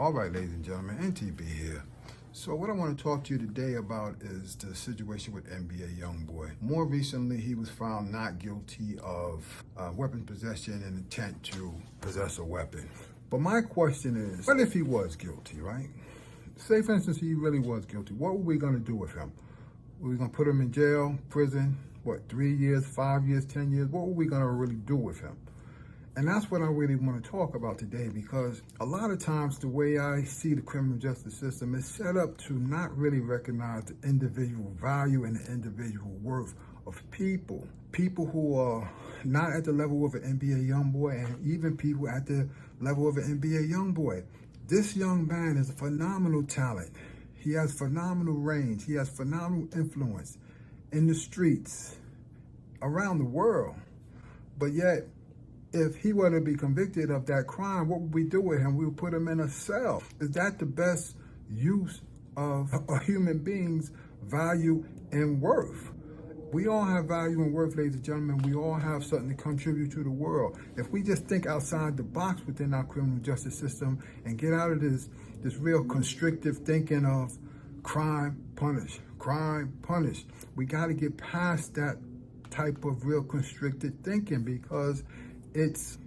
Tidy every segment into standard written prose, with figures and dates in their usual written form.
All right, ladies and gentlemen, NTB here. So what I want to talk to you today about is the situation with NBA YoungBoy. More recently, he was found not guilty of weapon possession and intent to possess a weapon. But my question is, what if he was guilty, right? Say, for instance, he really was guilty. What were we going to do with him? Were we going to put him in jail, prison, 3 years, 5 years, 10 years? What were we going to really do with him? And that's what I really want to talk about today, because a lot of times the way I see the criminal justice system is set up to not really recognize the individual value and the individual worth of people. People who are not at the level of an NBA YoungBoy, and even people at the level of an NBA YoungBoy. This young man is a phenomenal talent. He has phenomenal range. He has phenomenal influence in the streets, around the world. But yet, if he were to be convicted of that crime, what would we do with him? We would put him in a cell. Is that the best use of a human being's value and worth? We all have value and worth, ladies and gentlemen. We all have something to contribute to the world. If we just think outside the box within our criminal justice system and get out of this real constrictive thinking of crime, punish, we got to get past that type of real constricted thinking, because it's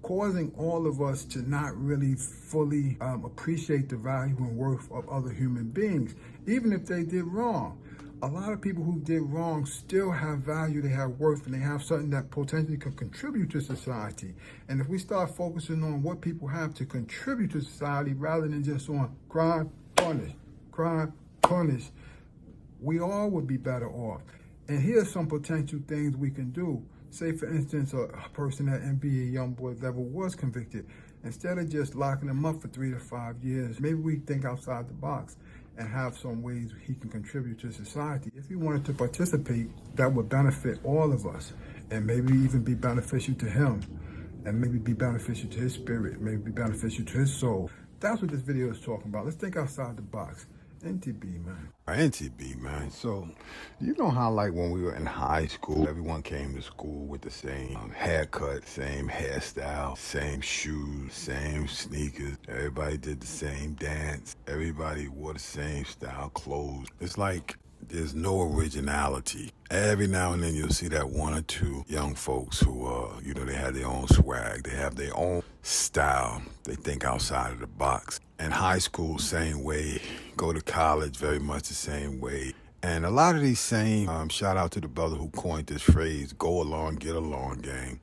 causing all of us to not really fully appreciate the value and worth of other human beings, even if they did wrong. A lot of people who did wrong still have value, they have worth, and they have something that potentially can contribute to society. And if we start focusing on what people have to contribute to society rather than just on crime, punish, we all would be better off. And here's some potential things we can do. Say, for instance, a person at NBA YoungBoy level was convicted. Instead of just locking him up for 3 to 5 years, maybe we think outside the box and have some ways he can contribute to society. If he wanted to participate, that would benefit all of us, and maybe even be beneficial to him, and maybe be beneficial to his spirit, maybe be beneficial to his soul. That's what this video is talking about. Let's think outside the box. NTB, man. NTB, man. So, you know how, like, when we were in high school, everyone came to school with the same haircut, same hairstyle, same shoes, same sneakers. Everybody did the same dance. Everybody wore the same style clothes. It's like there's no originality. Every now and then you'll see that one or two young folks who, they have their own swag. They have their own style. They think outside of the box. In high school, same way. Go to college, very much the same way. And a lot of these same, shout out to the brother who coined this phrase, go along, get along gang.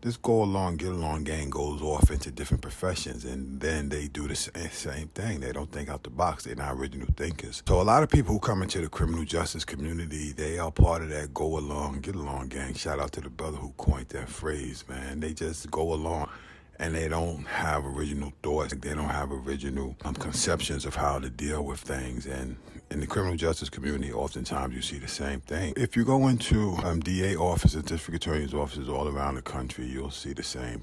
This go along, get along gang goes off into different professions, and then they do the same thing. They don't think out the box. They're not original thinkers. So a lot of people who come into the criminal justice community, they are part of that go along, get along gang. Shout out to the brother who coined that phrase, man. They just go along, and they don't have original thoughts. They don't have original conceptions of how to deal with things. And in the criminal justice community, oftentimes you see the same thing. If you go into DA offices, district attorney's offices all around the country, you'll see the same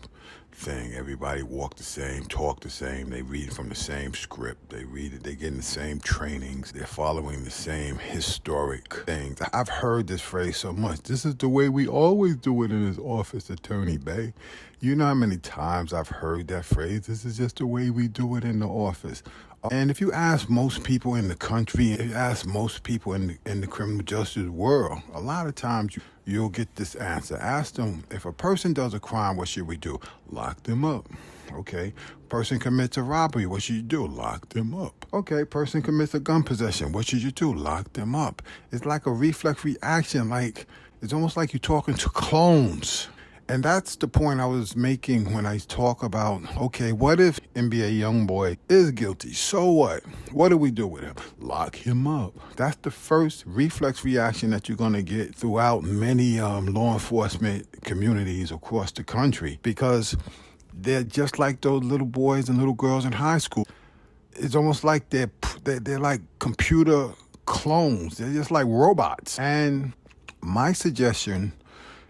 thing. Everybody walk the same, talk the same. They read from the same script. They read it. They get in the same trainings. They're following the same historic things. I've heard this phrase so much. This is the way we always do it in this office, Attorney Bay. You know how many times I've heard that phrase? This is just the way we do it in the office. And if you ask most people in the country, if you ask most people in the criminal justice world, a lot of times you'll get this answer. Ask them, if a person does a crime, what should we do? Lock them up. Okay. Person commits a robbery, what should you do? Lock them up. Okay. Person commits a gun possession, what should you do? Lock them up. It's like a reflex reaction. Like, it's almost like you're talking to clones. And that's the point I was making when I talk about, okay, what if NBA YoungBoy is guilty? So what? What do we do with him? Lock him up. That's the first reflex reaction that you're going to get throughout many law enforcement communities across the country, because they're just like those little boys and little girls in high school. It's almost like they're like computer clones. They're just like robots. And my suggestion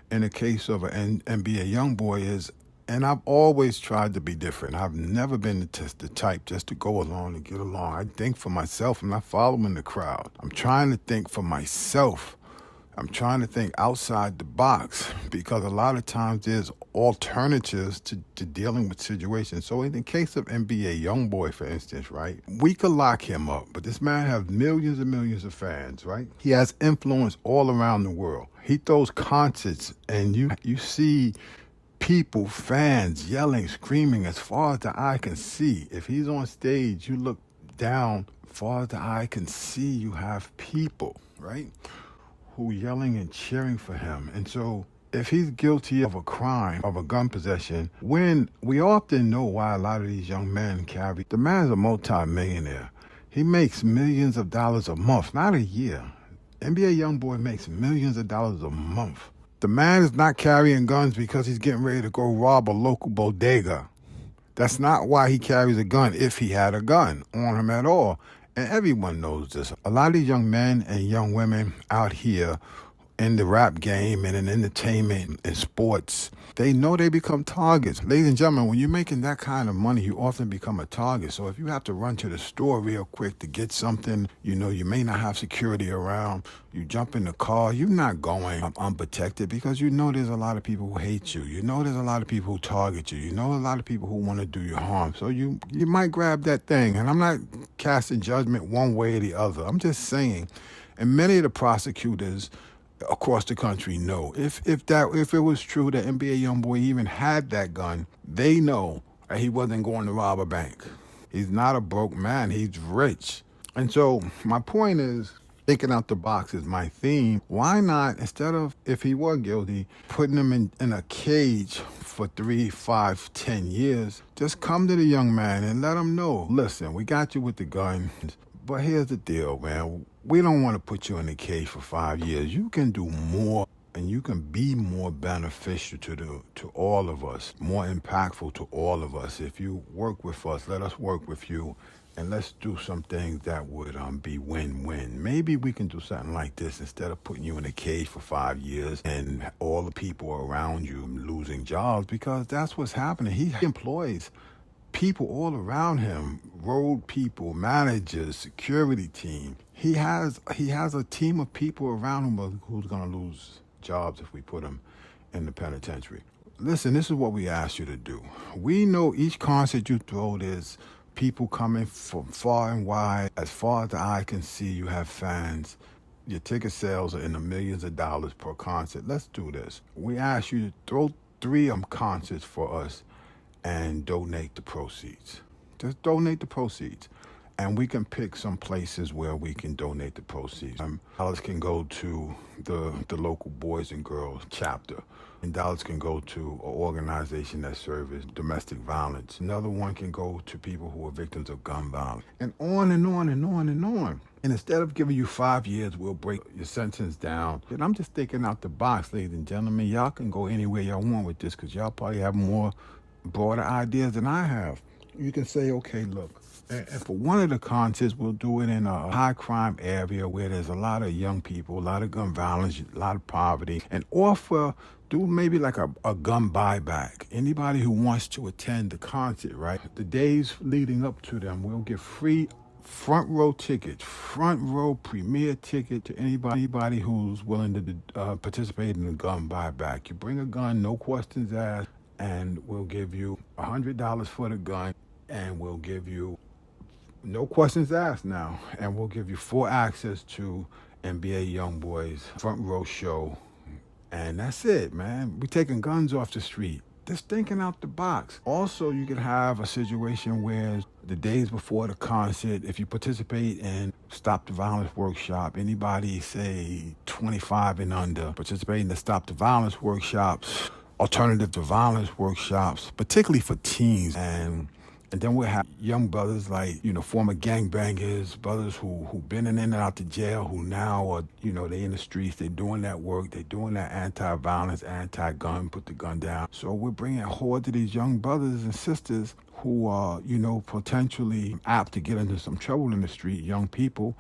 in the case of an NBA YoungBoy is, and I've always tried to be different. I've never been the type just to go along and get along. I think for myself. I'm not following the crowd. I'm trying to think for myself I'm trying to think outside the box because a lot of times there's alternatives to dealing with situations. So in the case of NBA YoungBoy, for instance, right, we could lock him up, but this man has millions and millions of fans, right? He has influence all around the world. He throws concerts and you see people, fans yelling, screaming as far as the eye can see. If he's on stage, you look down, as far as the eye can see, you have people, right, who yelling and cheering for him. And so if he's guilty of a crime, of a gun possession, when we often know why a lot of these young men carry, the man's a multi-millionaire. He makes millions of dollars a month, not a year. NBA YoungBoy makes millions of dollars a month. The man is not carrying guns because he's getting ready to go rob a local bodega. That's not why he carries a gun, if he had a gun on him at all. And everyone knows this. A lot of these young men and young women out here in the rap game and in entertainment and sports, they know they become targets. Ladies and gentlemen, when you're making that kind of money, you often become a target. So if you have to run to the store real quick to get something, you may not have security around, you jump in the car, you're not going unprotected because you know there's a lot of people who hate you. You know there's a lot of people who target you. You know a lot of people who want to do you harm. So you might grab that thing. And I'm not casting judgment one way or the other. I'm just saying, and many of the prosecutors across the country know if it was true that NBA YoungBoy even had that gun, they know that he wasn't going to rob a bank. He's not a broke man. He's rich. And so my point is, thinking out the box is my theme. Why not, instead of, if he were guilty, putting him in a cage for 3, 5, 10 years, just come to the young man and let him know, listen, we got you with the gun, but here's the deal, man. We don't want to put you in a cage for 5 years. You can do more and you can be more beneficial to all of us, more impactful to all of us. If you work with us, let us work with you, and let's do some things that would be win-win. Maybe we can do something like this instead of putting you in a cage for 5 years and all the people around you losing jobs, because that's what's happening. He employs people all around him, road people, managers, security team. He has a team of people around him who's going to lose jobs if we put him in the penitentiary. Listen, this is what we ask you to do. We know each concert you throw, there's people coming from far and wide. As far as the eye can see, you have fans. Your ticket sales are in the millions of dollars per concert. Let's do this. We ask you to throw 3 concerts for us and donate the proceeds. Just donate the proceeds. And we can pick some places where we can donate the proceeds. Dollars can go to the local Boys and Girls chapter. And dollars can go to an organization that serves domestic violence. Another one can go to people who are victims of gun violence. And on and on and on and on. And instead of giving you 5 years, we'll break your sentence down. And I'm just thinking out the box, ladies and gentlemen. Y'all can go anywhere y'all want with this because y'all probably have more broader ideas than I have. You can say, okay, look, and for one of the concerts, we'll do it in a high crime area where there's a lot of young people, a lot of gun violence, a lot of poverty, and do maybe like a gun buyback. Anybody who wants to attend the concert, right? The days leading up to them, we'll give free front row tickets, front row premier ticket to anybody who's willing to participate in the gun buyback. You bring a gun, no questions asked, and we'll give you $100 for the gun, and we'll give you no questions asked now, and we'll give you full access to NBA YoungBoy's front row show, and that's it, man. We're taking guns off the street. Just thinking out the box. Also, you could have a situation where the days before the concert, if you participate in Stop the Violence workshop, anybody, say, 25 and under, participate in the Stop the Violence workshops, alternative to violence workshops, particularly for teens. And then we'll have young brothers like, former gangbangers, brothers who've been in and out of jail, who now are, they in the streets, they're doing that work, they're doing that anti-violence, anti-gun, put the gun down. So we're bringing a horde to these young brothers and sisters who are, potentially apt to get into some trouble in the street, young people,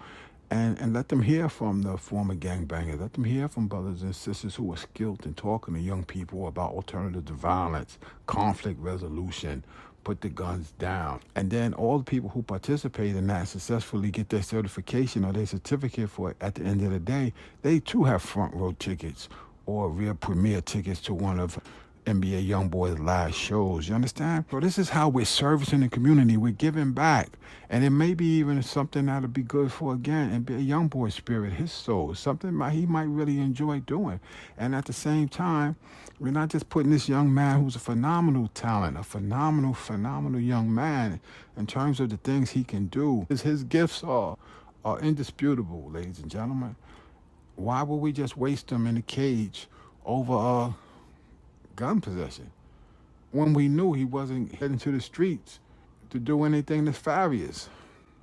and let them hear from the former gangbangers. Let them hear from brothers and sisters who are skilled in talking to young people about alternatives to violence, conflict resolution, put the guns down. And then all the people who participate in that successfully get their certification or their certificate for it at the end of the day, they too have front row tickets or real premiere tickets to one of NBA Youngboy's live shows. You understand? So this is how we're servicing the community. We're giving back. And it may be even something that'll be good for, again, NBA Youngboy's spirit, his soul, something he might really enjoy doing. And at the same time, we're not just putting this young man who's a phenomenal talent, a phenomenal young man in terms of the things he can do. His gifts are indisputable, ladies and gentlemen. Why would we just waste them in a cage over gun possession when we knew he wasn't heading to the streets to do anything nefarious?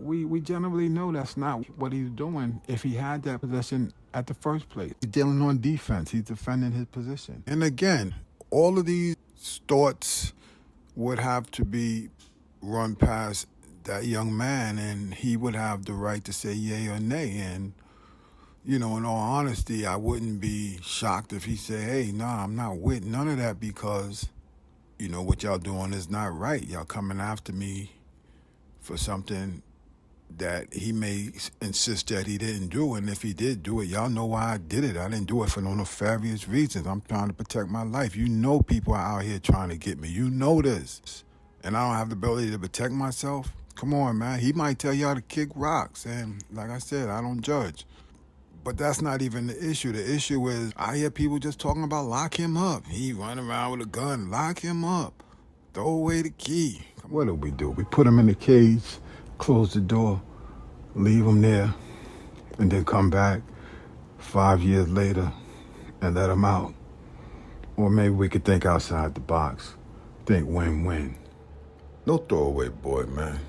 We generally know that's not what he's doing if he had that possession at the first place. He's dealing on defense. He's defending his position. And again, all of these thoughts would have to be run past that young man, and he would have the right to say yay or nay. And in all honesty, I wouldn't be shocked if he said, hey, nah, I'm not with none of that because, what y'all doing is not right. Y'all coming after me for something that he may insist that he didn't do. And if he did do it, y'all know why I did it. I didn't do it for no nefarious reasons. I'm trying to protect my life. People are out here trying to get me. You know this. And I don't have the ability to protect myself. Come on, man. He might tell y'all to kick rocks. And like I said, I don't judge. But that's not even the issue. The issue is I hear people just talking about lock him up. He running around with a gun. Lock him up. Throw away the key. What do? We put him in the cage, close the door, leave him there, and then come back 5 years later and let him out. Or maybe we could think outside the box. Think win-win. No throwaway boy, man.